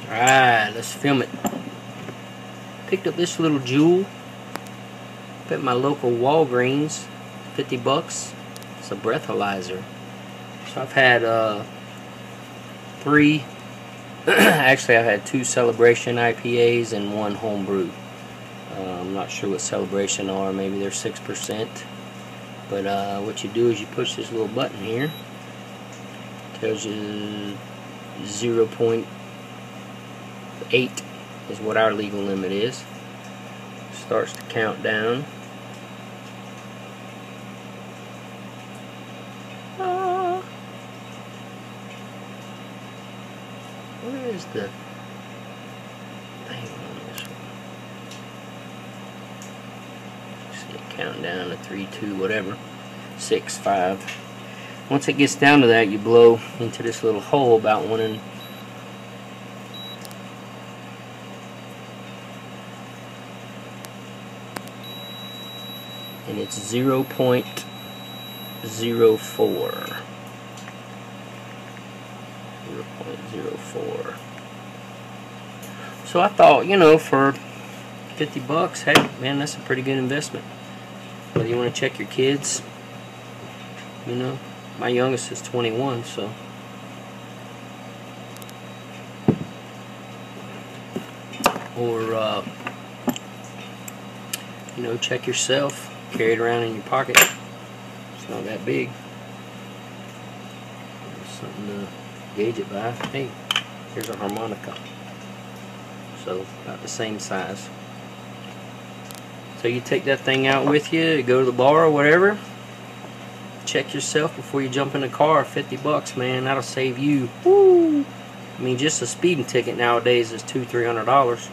Alright, let's film it. Picked up this little jewel at my local Walgreens, 50 bucks. It's a breathalyzer. So I've had three, actually I've had 2 Celebration IPAs and 1 Homebrew. I'm not sure what Celebration are, maybe they're 6%. But what you do is you push this little button here. Tells you 0.8 is what our legal limit is. Starts to count down. Where is the thing on this one? See it count down to 3, 2, whatever, 6, 5. Once it gets down to that, you blow into this little hole about 1 and it's 0.04. So I thought, you know, for 50 bucks, hey man, that's a pretty good investment. Whether you want to check your kids, you know, my youngest is 21, so or you know, check yourself. Carry it around in your pocket. It's not that big. There's something to gauge it by. Hey, here's a harmonica. So about the same size. So you take that thing out with you, go to the bar or whatever. Check yourself before you jump in the car. 50 bucks, man. That'll save you. Woo! I mean, just a speeding ticket nowadays is $200–300.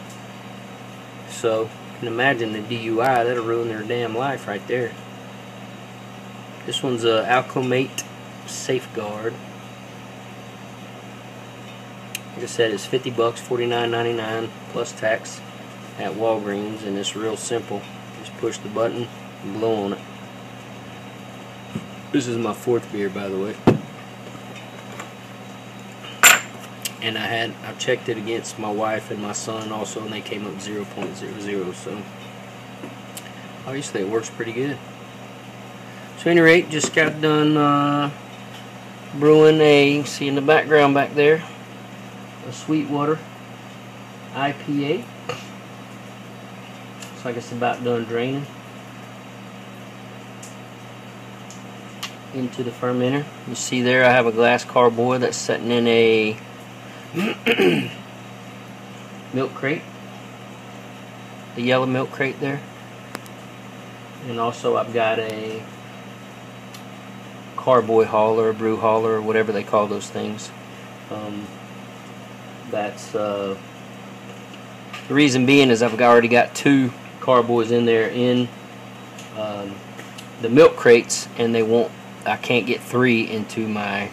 So you can imagine the D.U.I. That'll ruin their damn life right there. This one's a Alcomate Safeguard. Like I said, it's 50 bucks, $49.99 plus tax at Walgreens, and it's real simple. Just push the button and blow on it. This is my 4th beer, by the way. And I checked it against my wife and my son also, and they came up 0.00. So obviously it works pretty good. So at any rate, just got done brewing a, see in the background back there, a Sweetwater IPA. Looks like it's about done draining into the fermenter. You see there I have a glass carboy that's sitting in a milk crate, the yellow milk crate there, and also I've got a carboy hauler, a brew hauler, or whatever they call those things. That's the reason being is I've already got 2 carboys in there in the milk crates, and I can't get 3 into my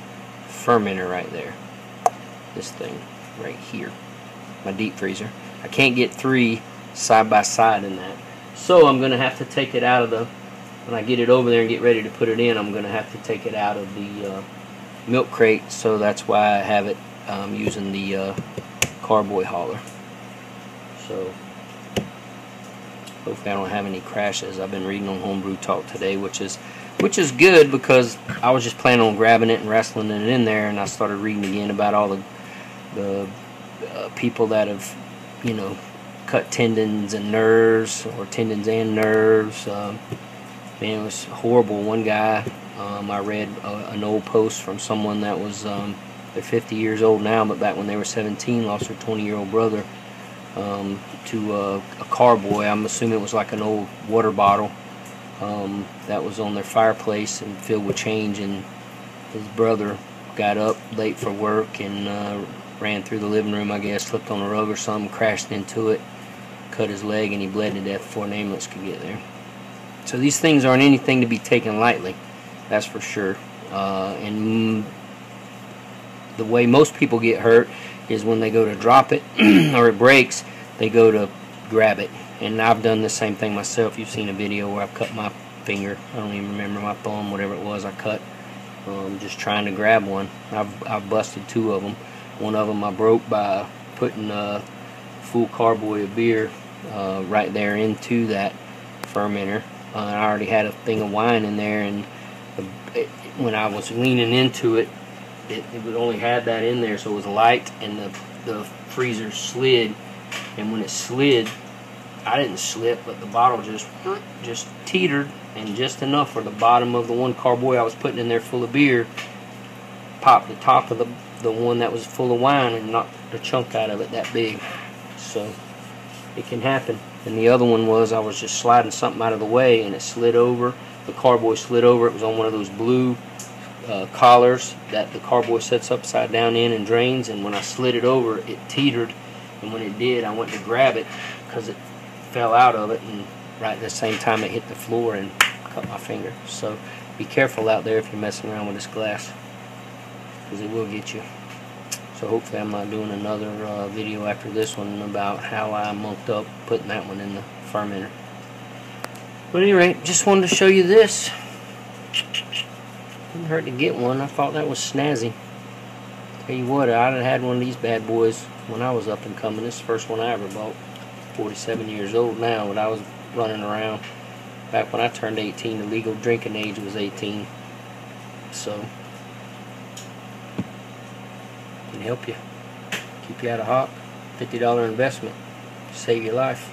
fermenter right there. This thing right here, my deep freezer. I can't get 3 side by side in that, so I'm gonna have to take it out of the, when I get it over there and get ready to put it in, I'm gonna have to take it out of the milk crate. So that's why I have it using the carboy hauler. So hopefully I don't have any crashes. I've been reading on Homebrew Talk today, which is good, because I was just planning on grabbing it and wrestling it in there, and I started reading again about all the people that have, you know, cut tendons and nerves, or tendons and nerves. Man, it was horrible. One guy, I read an old post from someone that was, they're 50 years old now, but back when they were 17, lost their 20-year-old brother to a carboy. I'm assuming it was like an old water bottle that was on their fireplace and filled with change, and his brother got up late for work and ran through the living room, I guess, slipped on a rug or something, crashed into it, cut his leg, and he bled to death before an ambulance could get there. So these things aren't anything to be taken lightly, that's for sure. And the way most people get hurt is when they go to drop it or it breaks, they go to grab it. And I've done the same thing myself. You've seen a video where I've cut my finger, I don't even remember, my thumb, whatever it was I cut, just trying to grab one. I've busted 2 of them. One of them I broke by putting full carboy of beer right there into that fermenter. I already had a thing of wine in there, and when I was leaning into it, it would only have that in there, so it was light, and the freezer slid, and when it slid, I didn't slip, but the bottle just teetered, and just enough for the bottom of the one carboy I was putting in there full of beer popped the top of the one that was full of wine and knocked the chunk out of it that big. So it can happen. And the other one was, I was just sliding something out of the way, and it slid over. The carboy slid over. It was on one of those blue collars that the carboy sets upside down in and drains, and when I slid it over, it teetered, and when it did, I went to grab it because it fell out of it, and right at the same time it hit the floor and cut my finger. So be careful out there if you're messing around with this glass, because it will get you. So hopefully I'm not doing another video after this one about how I mucked up putting that one in the fermenter. But at any rate, just wanted to show you this. Didn't hurt to get one. I thought that was snazzy. Tell you what, I'd have had one of these bad boys when I was up and coming. This is the first one I ever bought. 47 years old now, but I was running around back when I turned 18. The legal drinking age was 18. So can help you, keep you out of hock. $50 investment, save your life.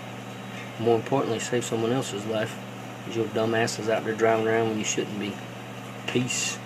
More importantly, save someone else's life, because your dumb ass is out there driving around when you shouldn't be. Peace.